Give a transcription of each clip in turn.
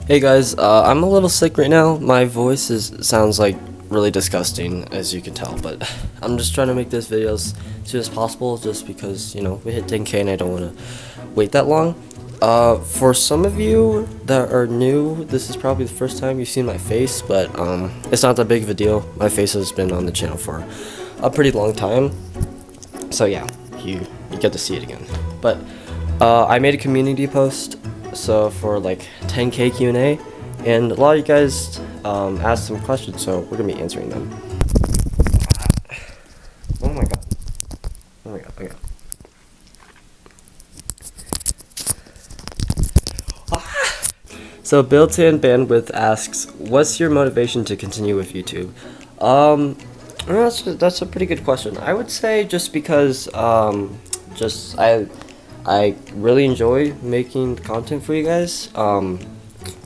Hey guys, I'm a little sick right now. My voice sounds like really disgusting, as you can tell, but I'm just trying to make this video as soon as possible, just because we hit 10K and I don't want to wait that long. For some of you that are new, this is probably the first time you've seen my face, but it's not that big of a deal. My face has been on the channel for a pretty long time, so yeah, you get to see it again. But I made a community post. So for like 10K QnA, and a lot of you guys asked some questions, so we're gonna be answering them. Oh my god. Oh my god. Okay. So built-in bandwidth asks, what's your motivation to continue with YouTube? That's a pretty good question. I would say just because I really enjoy making content for you guys. I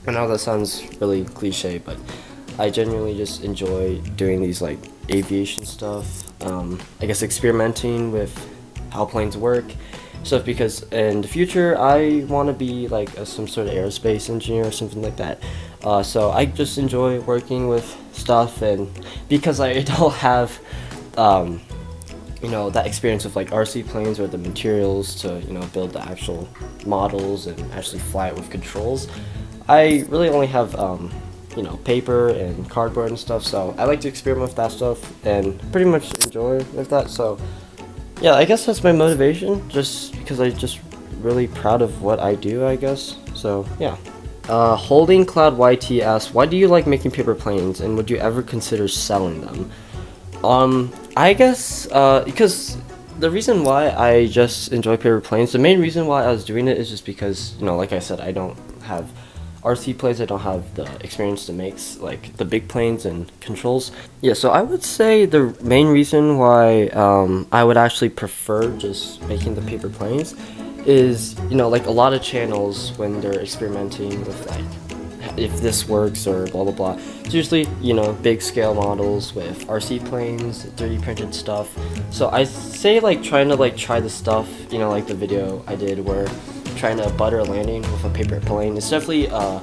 know that sounds really cliche, but I genuinely just enjoy doing these like aviation stuff. I guess experimenting with how planes work, stuff, because in the future I want to be like some sort of aerospace engineer or something like that. So I just enjoy working with stuff, and because I don't have that experience of like RC planes or the materials to build the actual models and actually fly it with controls, I really only have paper and cardboard and stuff. So I like to experiment with that stuff and pretty much enjoy with that. So yeah, I guess that's my motivation, just because I'm just really proud of what I do, I guess. So yeah. Holding Cloud YT asks, why do you like making paper planes, and would you ever consider selling them? I guess, because the reason why I just enjoy paper planes, the main reason why I was doing it is just because, like I said, I don't have RC planes, I don't have the experience to make, like, the big planes and controls. Yeah, so I would say the main reason why, I would actually prefer just making the paper planes is, like a lot of channels, when they're experimenting with, like, if this works or blah blah blah, it's usually big scale models with RC planes, 3D printed stuff. So I say like trying to like try the stuff, like the video I did where trying to butter a landing with a paper plane. It's definitely a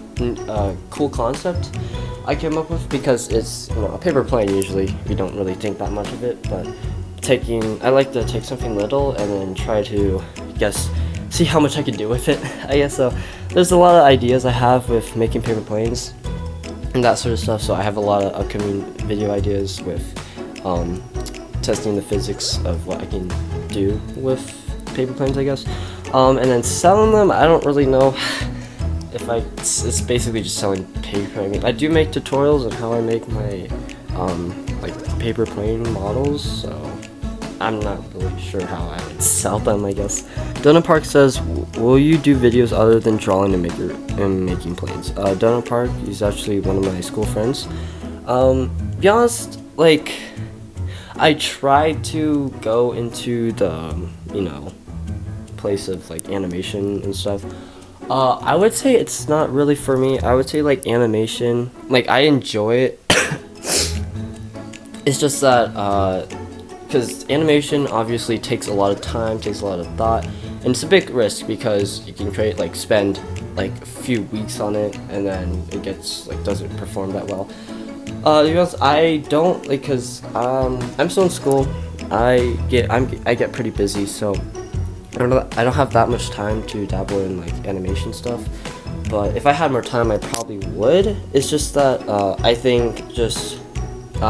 cool concept I came up with, because it's a paper plane, usually we don't really think that much of it, but I like to take something little and then try to see how much I can do with it, I guess. So there's a lot of ideas I have with making paper planes and that sort of stuff. So I have a lot of upcoming video ideas with testing the physics of what I can do with paper planes, I guess. And then selling them, I don't really know if it's basically just selling paper. I mean, I do make tutorials on how I make my like paper plane models, so I'm not really sure how I would sell them, I guess. Donut Park says, will you do videos other than drawing and making planes? Donut Park is actually one of my school friends. Be honest, like, I tried to go into the, place of like animation and stuff. I would say it's not really for me. I would say like animation, like I enjoy it. It's just that, because animation obviously takes a lot of time, takes a lot of thought, and it's a big risk because you can spend like a few weeks on it, and then it doesn't perform that well. To be honest, I don't like, cause I'm still in school. I get pretty busy, so I don't have that much time to dabble in like animation stuff. But if I had more time, I probably would. It's just that I think just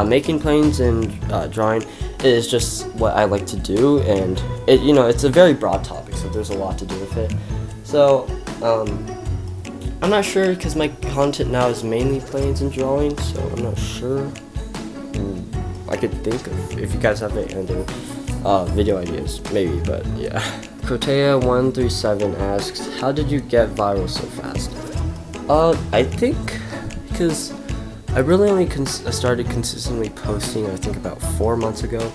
making planes and drawing is just what I like to do, and it's a very broad topic, so there's a lot to do with it. So I'm not sure, because my content now is mainly planes and drawing, so I'm not sure. I could think of, if you guys have any video ideas, maybe, but yeah. Protea137 asks, how did you get viral so fast? I think because I really only started consistently posting, I think, about 4 months ago,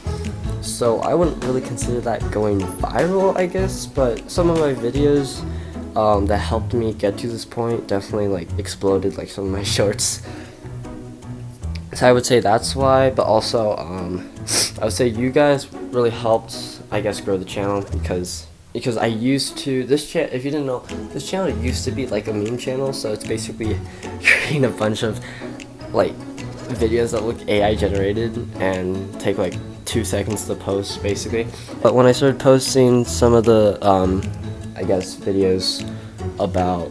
so I wouldn't really consider that going viral, I guess. But some of my videos that helped me get to this point definitely like exploded, like some of my shorts. So I would say that's why, but also I would say you guys really helped, I guess, grow the channel, because because I used to, this channel, if you didn't know, this channel used to be like a meme channel, so it's basically creating a bunch of like videos that look AI generated and take like 2 seconds to post basically. But when I started posting some of the I guess videos about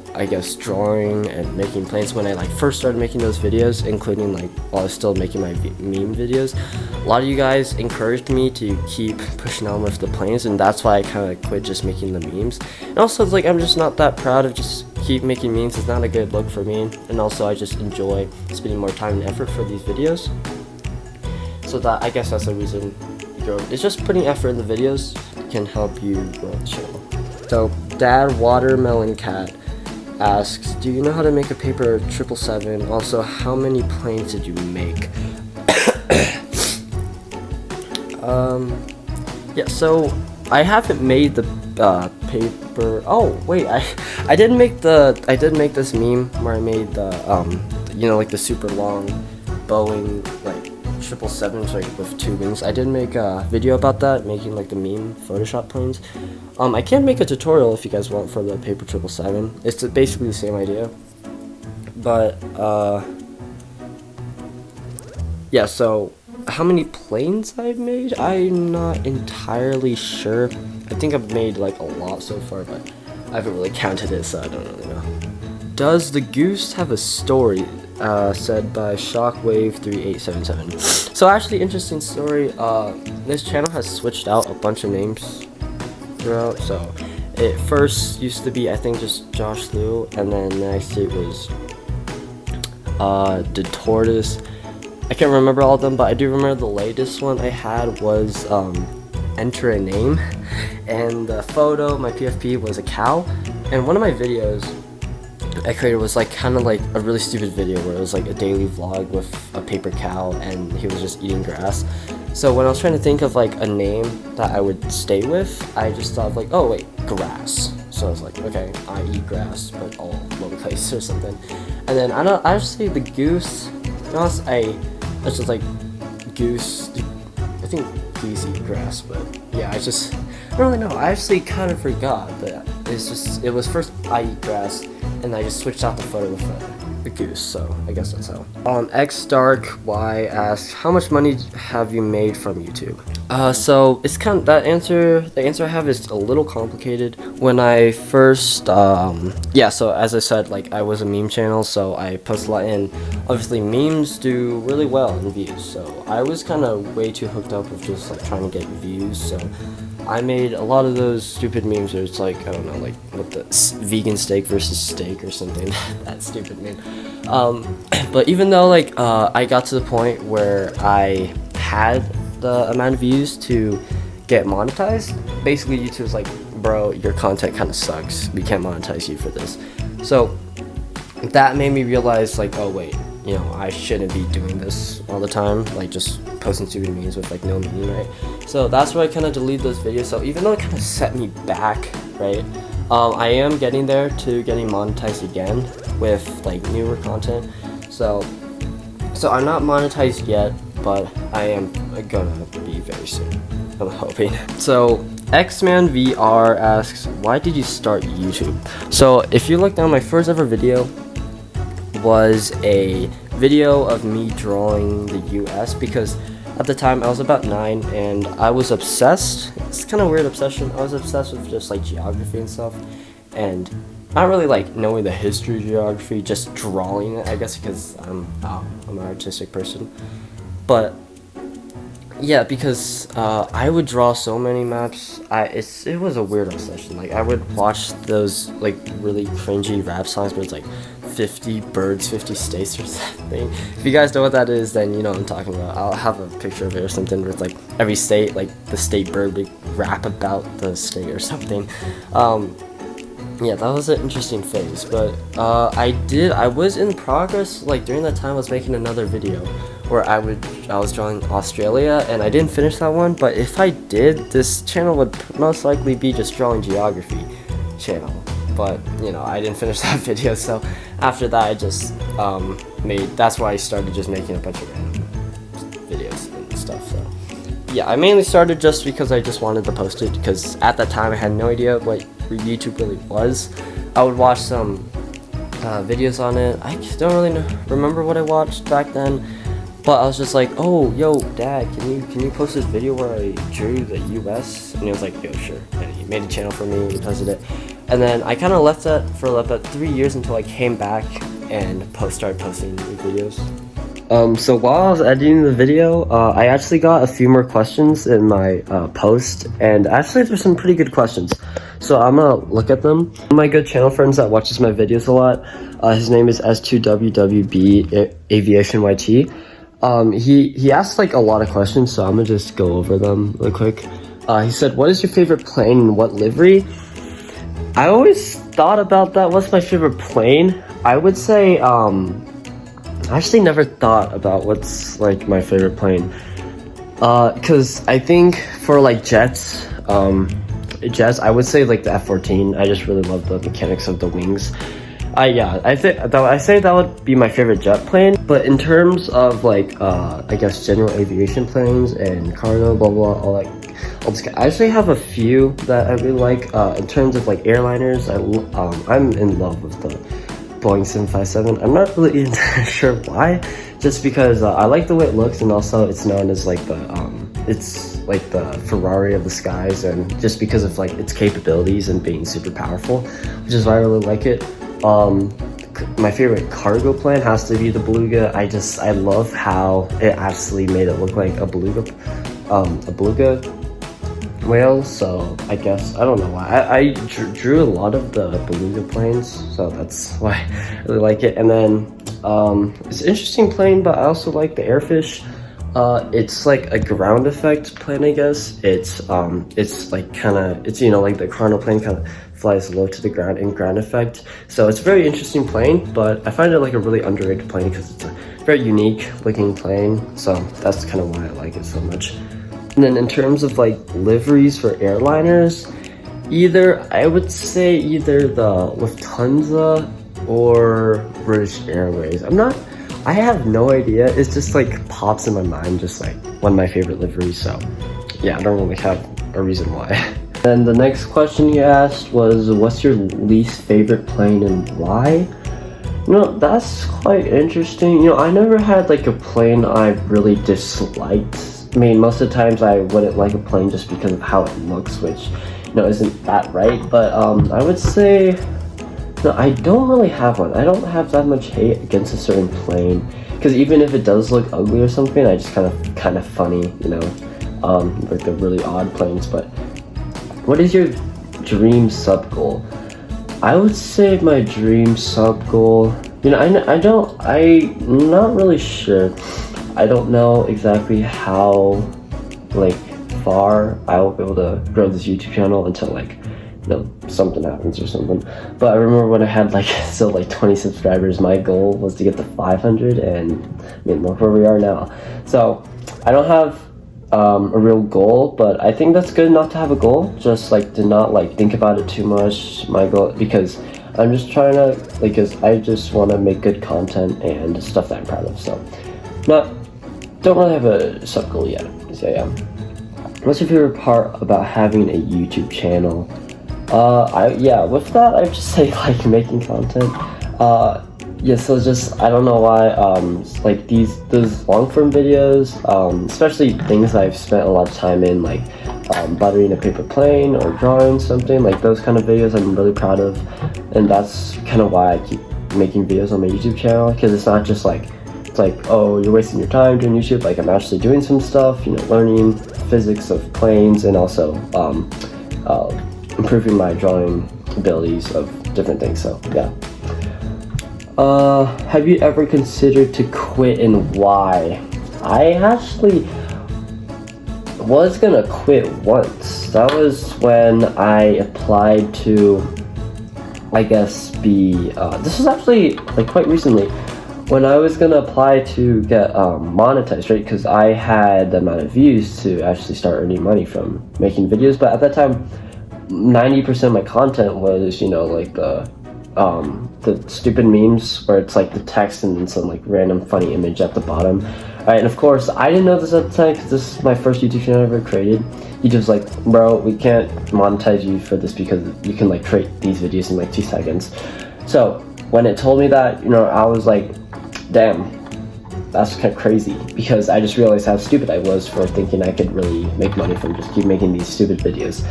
drawing and making planes, when I like first started making those videos, including like while I was still making my meme videos, a lot of you guys encouraged me to keep pushing on with the planes, and that's why I kind of quit just making the memes. And also it's like I'm just not that proud of just keep making memes. It's not a good look for me, and also I just enjoy spending more time and effort for these videos. So that, I guess that's the reason you grow. It's just putting effort in the videos can help you grow the channel. So Dad Watermelon Cat asks, do you know how to make a paper 777? Also, how many planes did you make? Yeah, so I haven't made the paper. Oh wait, I did make this meme where I made the you know, like the super long Boeing like 777s like with 2 wings. I did make a video about that, making like the meme Photoshop planes. I can make a tutorial if you guys want for the paper 777. It's basically the same idea, but yeah. So how many planes I've made, I'm not entirely sure. I think I've made like a lot so far, but I haven't really counted it, so I don't really know. Does the goose have a story? Said by Shockwave3877. So actually, interesting story. This channel has switched out a bunch of names throughout. So it first used to be, I think, just Josh Liu, and then next it was the Tortoise. I can't remember all of them, but I do remember the latest one I had was enter a name, and the photo, my PFP, was a cow. And one of my videos I created was like kind of like a really stupid video where it was like a daily vlog with a paper cow and he was just eating grass. So when I was trying to think of like a name that I would stay with, I just thought of like, oh wait, grass. So I was like, okay, I eat grass, but all lowercase or something. And then I actually the goose, it's just like goose. I think geese eat grass, but yeah, I don't really know. I actually kind of forgot, but it was first I eat grass, and I just switched out the photo with the goose, so I guess that's how. XDarkY asks, how much money have you made from YouTube? So it's kind of, the answer I have is a little complicated. When I first, yeah, so as I said, like I was a meme channel, so I post a lot, and obviously memes do really well in views, so I was kind of way too hooked up with just like trying to get views, so I made a lot of those stupid memes where it's like, I don't know, like what the vegan steak versus steak or something. That stupid meme. But even though like I got to the point where I had the amount of views to get monetized, basically YouTube's like, bro, your content kind of sucks. We can't monetize you for this. So that made me realize like, oh wait, you know, I shouldn't be doing this all the time, like just posting stupid memes with like no meaning, right? So that's where I kind of deleted those videos. So even though it kind of set me back, right, I am getting there to getting monetized again with like newer content. So I'm not monetized yet, but I am gonna be very soon, I'm hoping. So XmanVR asks, why did you start YouTube? So if you look down, my first ever video was a video of me drawing the US, because at the time I was about 9 and I was obsessed. It's kind of weird obsession. I was obsessed with just like geography and stuff, and not really like knowing the history of geography, just drawing it, I guess, because I'm an artistic person. But yeah, because I would draw so many maps. It was a weird obsession. Like I would watch those like really cringy rap songs where it's like 50 birds, 50 states or something. If you guys know what that is, then you know what I'm talking about. I'll have a picture of it or something with like every state, like the state bird would rap about the state or something. Yeah, that was an interesting phase, but I was in progress. Like during that time I was making another video where I was drawing Australia, and I didn't finish that one, but if I did, this channel would most likely be just drawing geography channel. But you know, I didn't finish that video, so after that I just that's why I started just making a bunch of random videos and stuff. So yeah, I mainly started just because I just wanted to post it, because at that time I had no idea what YouTube really was. I would watch some videos on it. I just don't really remember what I watched back then, but I was just like, oh, yo, Dad, can you post this video where I drew the US? And he was like, yo, sure. And he made a channel for me, he posted it. And then I kind of left that for about 3 years until I came back and started posting new videos. So while I was editing the video, I actually got a few more questions in my post, and actually there's some pretty good questions. So I'm gonna look at them. One of my good channel friends that watches my videos a lot, his name is S2WWB Aviation YT. He asked like a lot of questions, so I'm gonna just go over them real quick. He said, what is your favorite plane and what livery? I always thought about that. What's my favorite plane? I would say, I actually never thought about what's like my favorite plane, because I think for like jets, I would say like the F-14. I just really love the mechanics of the wings. I say that would be my favorite jet plane. But in terms of like I guess general aviation planes and cargo, blah blah, all that, I actually have a few that I really like. In terms of like airliners, I'm in love with the Boeing 757. I'm not really sure why, just because I like the way it looks, and also it's known as like it's like the Ferrari of the skies, and just because of like its capabilities and being super powerful, which is why I really like it. My favorite cargo plane has to be the Beluga. I love how it actually made it look like a beluga whale. So I guess, I don't know why, I drew a lot of the Beluga planes, so that's why I really like it. And then it's an interesting plane, but I also like the Airfish. It's like a ground effect plane, I guess. It's like it's, you know, like the Chrono plane kind of flies low to the ground in ground effect. So it's a very interesting plane, but I find it like a really underrated plane because it's a very unique looking plane. So that's kind of why I like it so much. And then in terms of like liveries for airliners, I would say either the Lufthansa or British Airways. I have no idea. It's just like pops in my mind, just like one of my favorite liveries. So yeah, I don't really have a reason why. Then the next question you asked was, what's your least favorite plane and why? You know, that's quite interesting. You know, I never had like a plane I really disliked. I mean, most of the times I wouldn't like a plane just because of how it looks, which, you know, isn't that right. But I would say, no, I don't really have one. I don't have that much hate against a certain plane, because even if it does look ugly or something, I just kind of funny, you know, like the really odd planes. But what is your dream sub goal? I would say my dream sub goal, you know, I'm not really sure. I don't know exactly how like far I will be able to grow this YouTube channel until like, you know, something happens or something. But I remember when I had like still like 20 subscribers, my goal was to get to 500, and I mean, look where we are now. So I don't have a real goal, but I think that's good not to have a goal, just like to not like think about it too much, my goal, because I'm just trying to like, because I just want to make good content and stuff that I'm proud of. So don't really have a sub goal yet. So yeah. What's your favorite part about having a YouTube channel? With that, I just say like making content. Yeah, so just, I don't know why, like those long form videos, especially things I've spent a lot of time in, like buttering a paper plane or drawing something, like those kind of videos I'm really proud of. And that's kind of why I keep making videos on my YouTube channel, because it's not just like, it's like, oh, you're wasting your time doing YouTube. Like, I'm actually doing some stuff, you know, learning physics of planes, and also improving my drawing abilities of different things. So yeah. Have you ever considered to quit, and why? I actually was gonna quit once. That was when I applied to, I guess, this was actually like quite recently, when I was gonna apply to get monetized, right? Because I had the amount of views to actually start earning money from making videos. But at that time, 90% of my content was, you know, like the the stupid memes where it's like the text and then some like random funny image at the bottom. Alright, and of course, I didn't know this at the time because this is my first YouTube channel I ever created. YouTube's like, bro, we can't monetize you for this because you can like create these videos in like 2 seconds. So when it told me that, you know, I was like, damn, that's kind of crazy, because I just realized how stupid I was for thinking I could really make money from just keep making these stupid videos.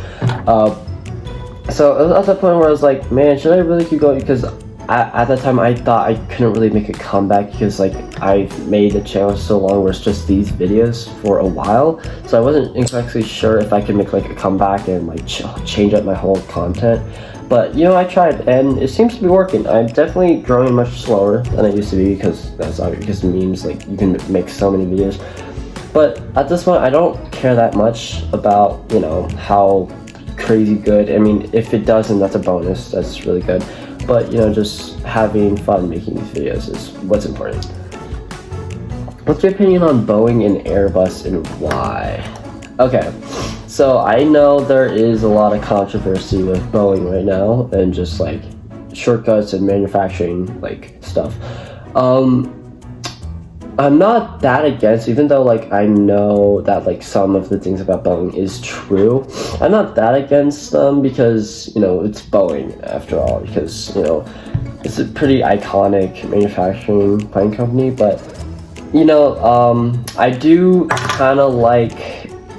So it was at that point where I was like, man, should I really keep going? Because at that time I thought I couldn't really make a comeback because like I've made a channel so long where it's just these videos for a while, so I wasn't exactly sure if I could make like a comeback and like change up my whole content. But you know, I tried and it seems to be working. I'm definitely growing much slower than I used to be because that's obvious, because memes, like you can make so many videos. But at this point I don't care that much about, you know, how crazy good. I mean, if it doesn't, that's a bonus, that's really good. But you know, just having fun making these videos is what's important. What's your opinion on Boeing and Airbus and why? Okay, so I know there is a lot of controversy with Boeing right now and just like shortcuts and manufacturing like stuff. I'm not that against, even though like I know that like some of the things about Boeing is true. I'm not that against them because, you know, it's Boeing after all, because, you know, it's a pretty iconic manufacturing plane company. But you know, I do kind of like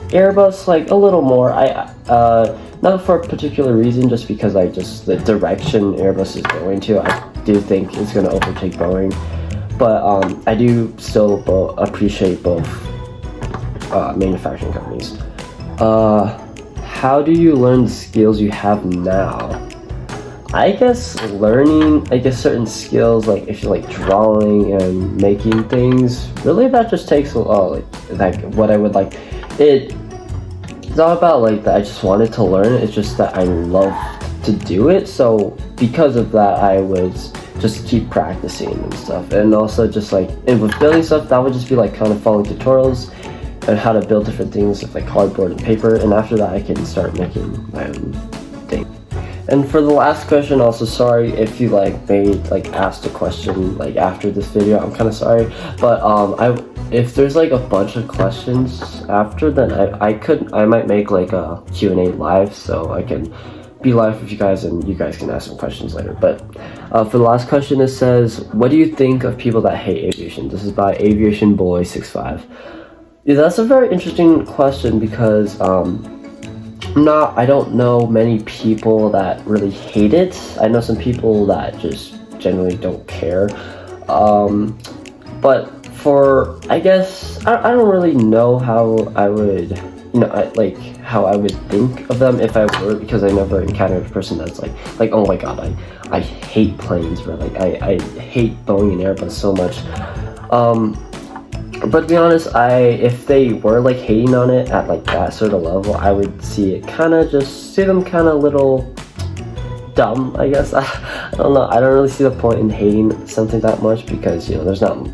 Airbus like a little more. Not for a particular reason, just because the direction Airbus is going to, I do think it's going to overtake Boeing. But I do still appreciate both manufacturing companies. How do you learn the skills you have now? I guess learning, certain skills, like if you're like drawing and making things, really that just takes like what I would like. It's not about like that I just wanted to learn it, it's just that I love to do it. So because of that, I was just keep practicing and stuff. And also just like, and with building stuff, that would just be like kind of following tutorials on how to build different things with like cardboard and paper. And after that, I can start making my own thing. And for the last question, also sorry if you like asked a question like after this video, I'm kind of sorry. But if there's like a bunch of questions after, then I might make like a Q&A live, so I can be live with you guys and you guys can ask some questions later. But for the last question, it says, what do you think of people that hate aviation? This is by Aviation Boy 65. Yeah, that's a very interesting question because I don't know many people that really hate it. I know some people that just generally don't care. But for, I guess, I don't really know how I would, you know, how I would think of them if I were, because I never encountered a person that's like oh my god, I hate planes, bro. Like I hate Boeing and Airbus so much. But to be honest, if they were like hating on it at like that sort of level, I would see them kind of little dumb, I guess. I don't know. I don't really see the point in hating something that much because, you know, there's not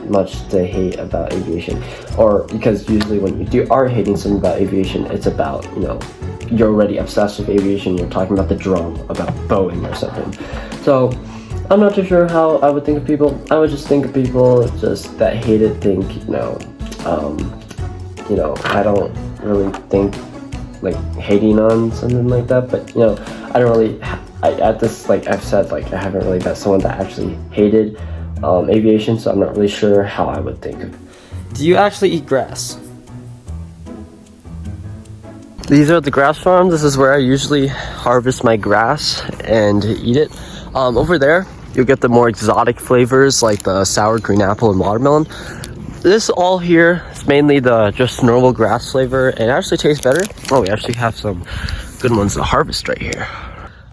much to hate about aviation, or because usually when you are hating something about aviation, it's about, you know, you're already obsessed with aviation, you're talking about the drone, about Boeing or something. So I'm not too sure how I would think of people. I would just think of people just that hate it, you know, I don't really think like hating on something like that, but you know, I don't really, at this, like I've said, like I haven't really met someone that actually hated aviation, so I'm not really sure how I would think of it. Do you actually eat grass? These are the grass farms. This is where I usually harvest my grass and eat it. Over there, you'll get the more exotic flavors like the sour green apple and watermelon. This all here is mainly the just normal grass flavor, and it actually tastes better. Oh, we actually have some good ones to harvest right here.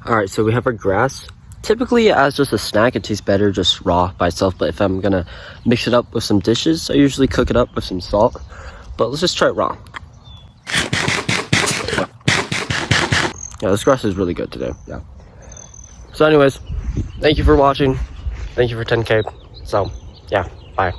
All right, so we have our grass. Typically, as just a snack, it tastes better just raw by itself, but if I'm gonna mix it up with some dishes, I usually cook it up with some salt. But let's just try it raw. Yeah, this grass is really good today, yeah. So anyways, thank you for watching. Thank you for 10K. So, yeah, bye.